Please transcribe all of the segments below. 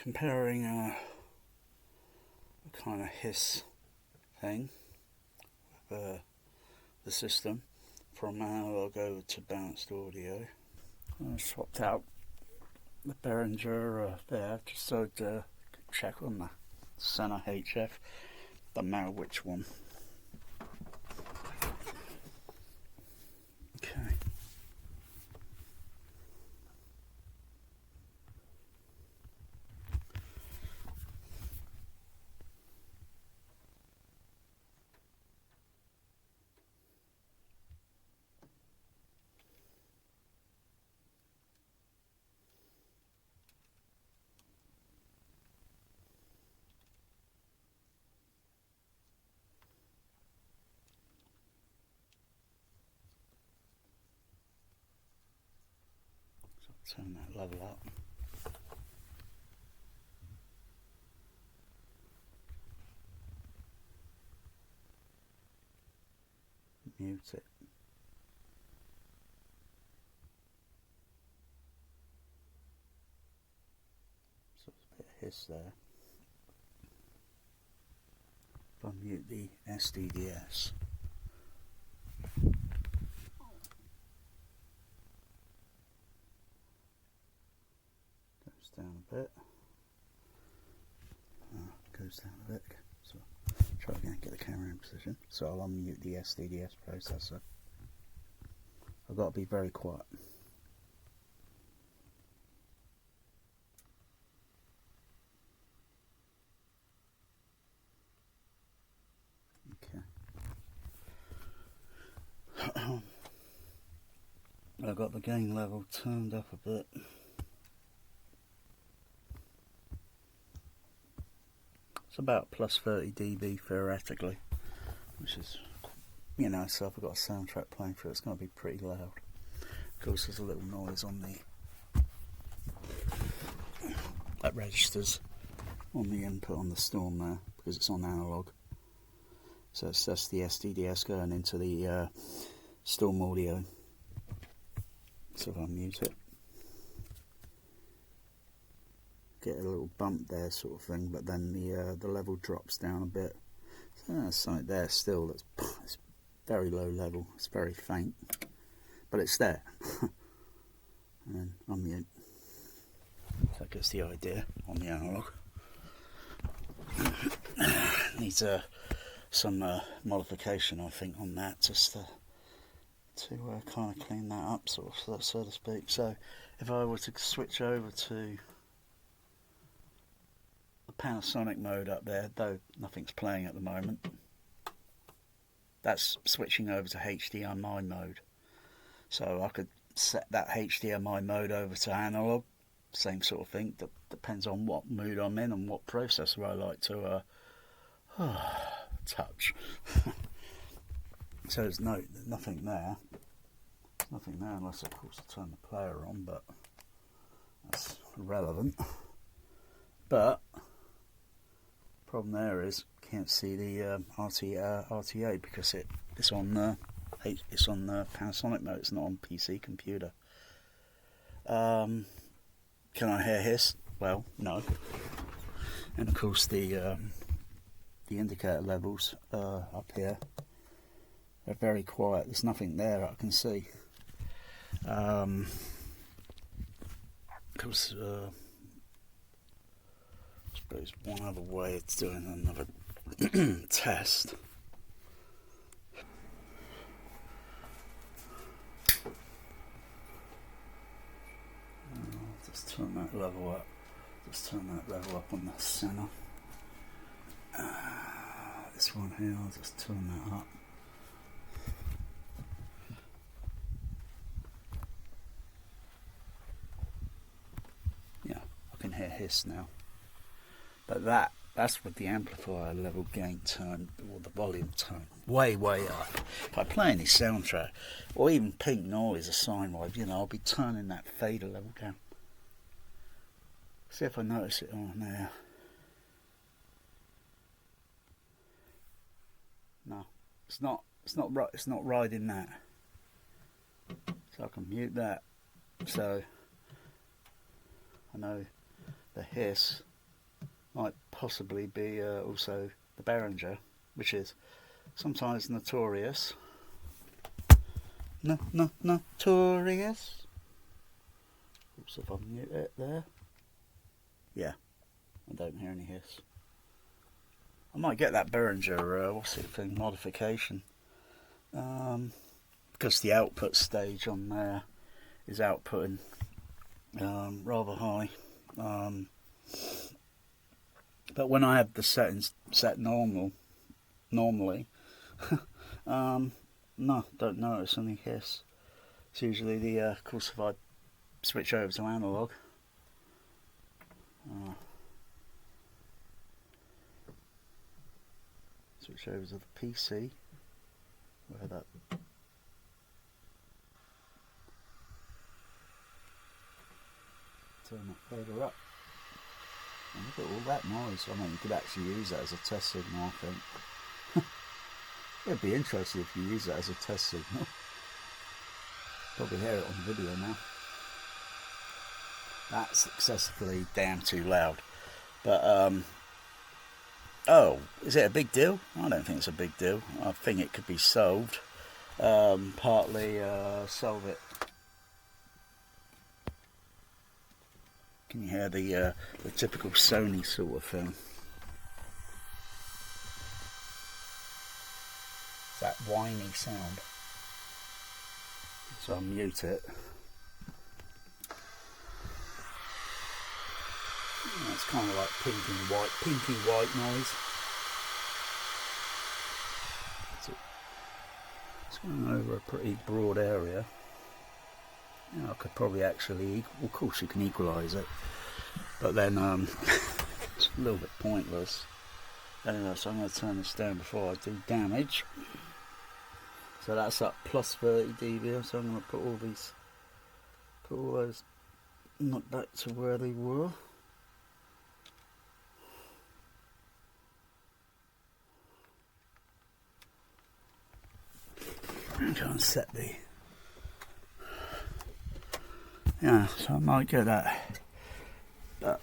comparing a kind of hiss thing with the system from analog over to balanced audio. I swapped out the Behringer there just so to check on the center HF. Doesn't matter which one. Okay. Turn that level up. Mute it. So there's a bit of hiss there. If I mute the SDDS. Down a bit. Goes down a bit. So try again, get the camera in position. So I'll unmute the SDDS processor. I've got to be very quiet. Okay. I've got the gain level turned up a bit. It's about plus 30 dB theoretically, which is, you know, so if I've got a soundtrack playing through, it's going to be pretty loud. Of course, there's a little noise on the that registers on the input on the Storm there because it's on analog. So it's just the SDDS going into the Storm audio. So if I mute it, get a little bump there sort of thing, but then the level drops down a bit. So there's something there still that's it's very low level, it's very faint, but it's there. And then unmute. So that gives the idea on the analog. Needs some modification, I think, on that, just to kind of clean that up, so to speak. So if I were to switch over to the Panasonic mode up there, though nothing's playing at the moment, that's switching over to HDMI mode. So I could set that HDMI mode over to analog, same sort of thing. That depends on what mood I'm in and what processor I like to touch. So there's nothing there. Nothing there unless, of course, I turn the player on, but that's irrelevant. But problem there is can't see the RTA because it's on the Panasonic mode. It's not on PC computer. Can I hear hiss? Well, no. And of course the indicator levels up here are very quiet. There's nothing there I can see. Because I suppose one other way of doing another test. Just turn that level up. Just turn that level up on the center. This one here, I'll just turn that up. Yeah, I can hear hiss now. But that's with the amplifier level gain turned, or the volume turned way up. If I play any soundtrack, or even pink noise or sine wave, I'll be turning that fader level down. See if I notice it on there. No, it's not riding that. So I can mute that. So I know the hiss might possibly be also the Behringer, which is sometimes notorious. Notorious. Oops, if I mute it there. Yeah, I don't hear any hiss. I might get that Behringer, what's it thing, modification. Because the output stage on there is outputting rather high. But when I have the settings set normally, no, don't notice any hiss. It's usually the, of course, if I switch over to analog, switch over to the PC, where that turn that fader up. And look at all that noise. I mean, you could actually use that as a test signal, I think. It'd be interesting if you use that as a test signal. Probably hear it on the video now. That's excessively damn too loud. But, oh, is it a big deal? I don't think it's a big deal. I think it could be solved. Partly solve it. Can you hear the typical Sony sort of thing? It's that whiny sound. So I'll mute it. It's kind of like pinky white noise. It's going over a pretty broad area. I could probably actually, of course you can equalise it, but then it's a little bit pointless. Anyway, so I'm going to turn this down before I do damage. So that's up plus 30 dB, so I'm going to put all those not back to where they were. I'm going to set the, yeah, so I might get that, but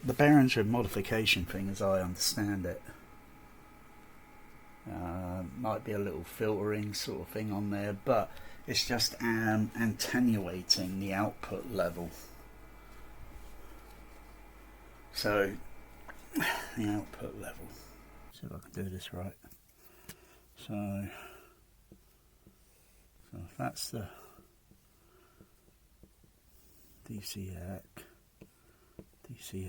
the Behringer modification thing, as I understand it, might be a little filtering sort of thing on there, but it's just attenuating the output level. So the output level, see if I can do this right. So if that's the DCX, let's see,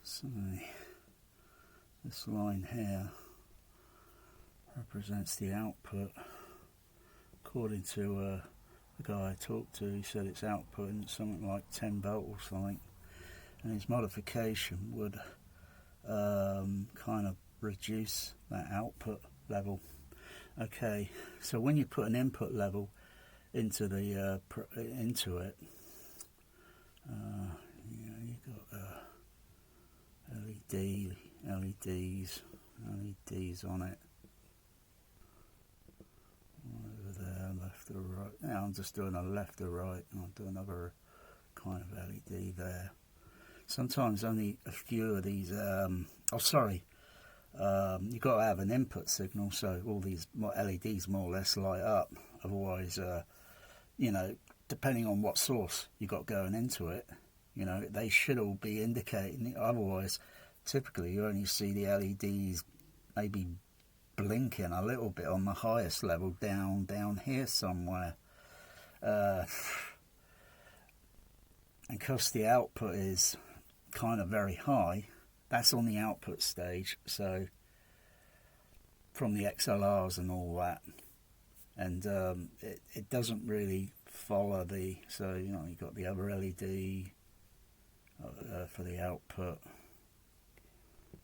so this line here represents the output. According to the guy I talked to, he said it's outputting something like 10 volt or something, and his modification would kind of reduce that output level. Okay, so when you put an input level into the into it, you got LEDs on it. Over there, left or right. Now I'm just doing a left or right, and I'll do another kind of LED there. Sometimes only a few of these. You've got to have an input signal, so all these LEDs more or less light up. Otherwise, depending on what source you got going into it, they should all be indicating. Otherwise, typically you only see the LEDs maybe blinking a little bit on the highest level down here somewhere. And because the output is kind of very high, that's on the output stage, so from the XLRs and all that, and it doesn't really follow the, so you've got the other LED for the output.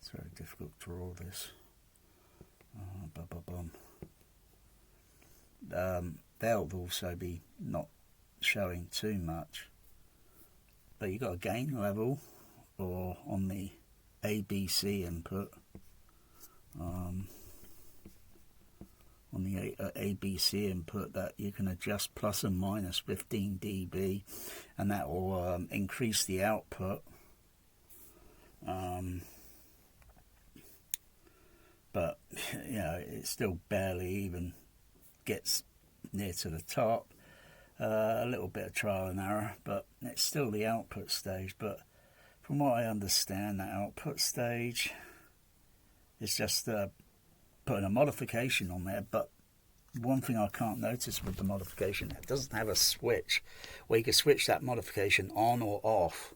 It's very difficult to draw this. They'll also be not showing too much, but you've got a gain level, or on the ABC input, on on the ABC input that you can adjust plus and minus 15 dB, and that will increase the output. But you know, it still barely even gets near to the top. A little bit of trial and error, but it's still the output stage. But from what I understand, that output stage is just putting a modification on there. But one thing I can't notice with the modification, it doesn't have a switch where you can switch that modification on or off,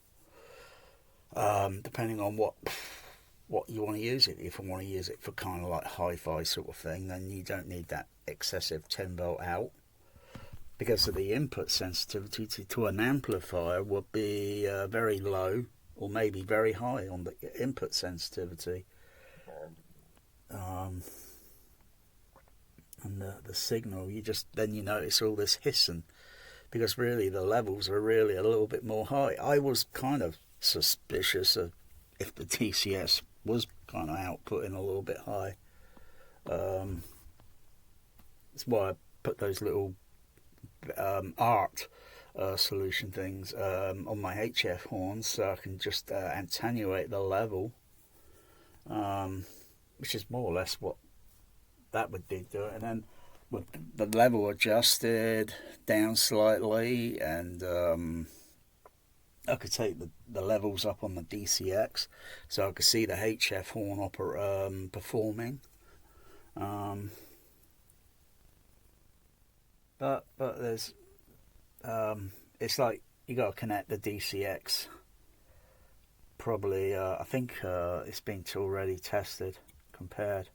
depending on what you want to use it. If I want to use it for kind of like hi-fi sort of thing, then you don't need that excessive 10 volt out, because of the input sensitivity to an amplifier would be very low or maybe very high on the input sensitivity. And the signal, then you notice all this hissing, because really the levels are really a little bit more high. I was kind of suspicious of if the DCX was kind of outputting a little bit high. That's why I put those little art solution things on my HF horns, so I can just attenuate the level, which is more or less what that would do to it. And then with the level adjusted down slightly, and I could take the levels up on the DCX, so I could see the HF horn performing. But there's it's like you got to connect the DCX. Probably I think it's been already tested, compared.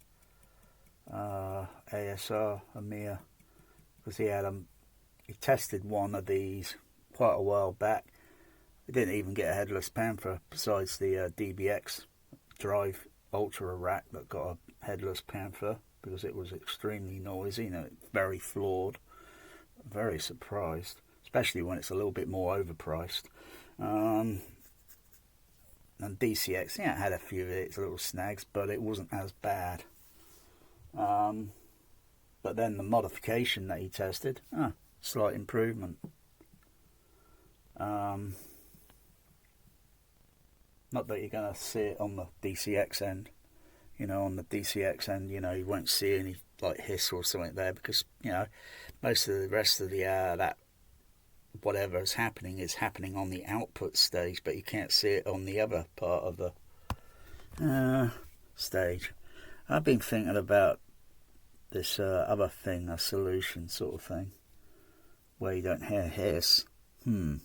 ASR Amir, because he tested one of these quite a while back. He didn't even get a headless panther, besides the DBX Drive Ultra rack that got a headless panther, because it was extremely noisy, very flawed. Very surprised, especially when it's a little bit more overpriced. And DCX, it had a few of its little snags, but it wasn't as bad. But then the modification that he tested, slight improvement. Not that you're going to see it on the DCX end. On the DCX end, you won't see any like hiss or something there, because most of the rest of the that whatever is happening on the output stage, but you can't see it on the other part of the stage. I've been thinking about this other thing, a solution sort of thing, where you don't hear hiss. I've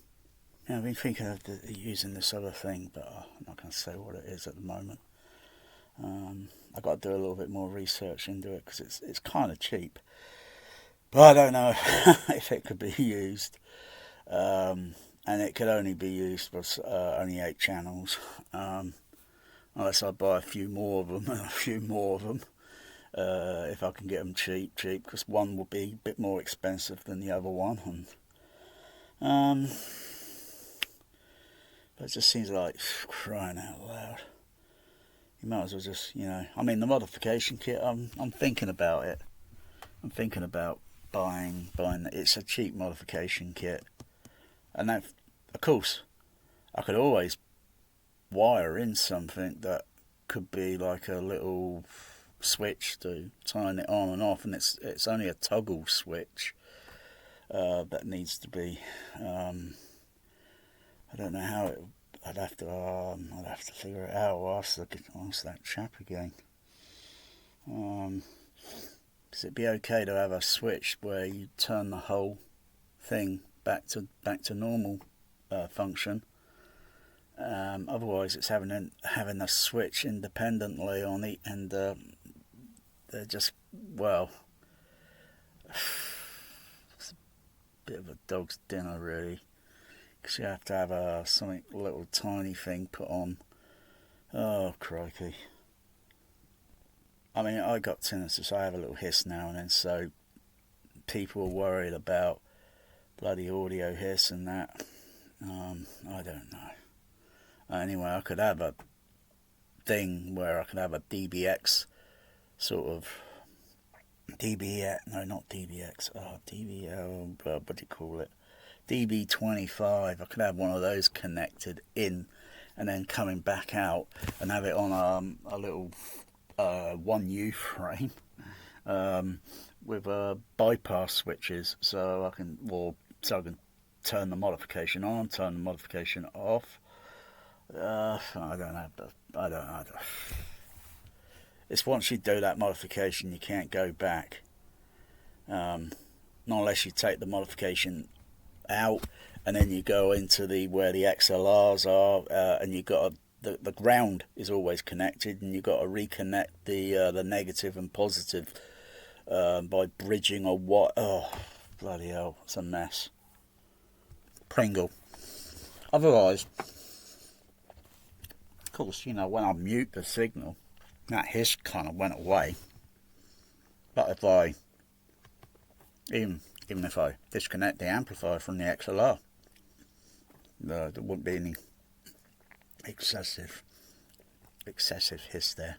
been thinking of using this other thing, but I'm not going to say what it is at the moment. I've got to do a little bit more research into it, because it's kind of cheap. But I don't know if it could be used. And it could only be used with only 8 channels. Unless I buy a few more of them and a few more of them. If I can get them cheap, because one will be a bit more expensive than the other one. And but it just seems like crying out loud. You might as well just, the modification kit, I'm thinking about it. I'm thinking about buying it. It's a cheap modification kit. And that, of course, I could always wire in something that could be like a little switch to turn it on and off, and it's only a toggle switch that needs to be. I don't know how it. I'd have to figure it out. I'll ask that chap again. Because it'd be okay to have a switch where you turn the whole thing back to normal function. Otherwise, it's having a switch independently on it, and they're just, it's a bit of a dog's dinner, really. Because you have to have a little tiny thing put on. Oh, crikey. I got tinnitus. I have a little hiss now and then, so people are worried about bloody audio hiss and that. I don't know. Anyway, I could have a thing where I could have a DBX sort of no, not DBX, DBL, what do you call it? DB25. I could have one of those connected in and then coming back out and have it on a little 1U frame with bypass switches, so I can turn the modification on, turn the modification off. I don't. It's once you do that modification, you can't go back. Not unless you take the modification out and then you go into where the XLRs are, and you got the ground is always connected, and you got to reconnect the negative and positive by bridging or what. Oh, bloody hell, it's a mess. Pringle. Otherwise, of course, you know, when I mute the signal, that hiss kind of went away. But even if I disconnect the amplifier from the XLR, there wouldn't be any excessive hiss there.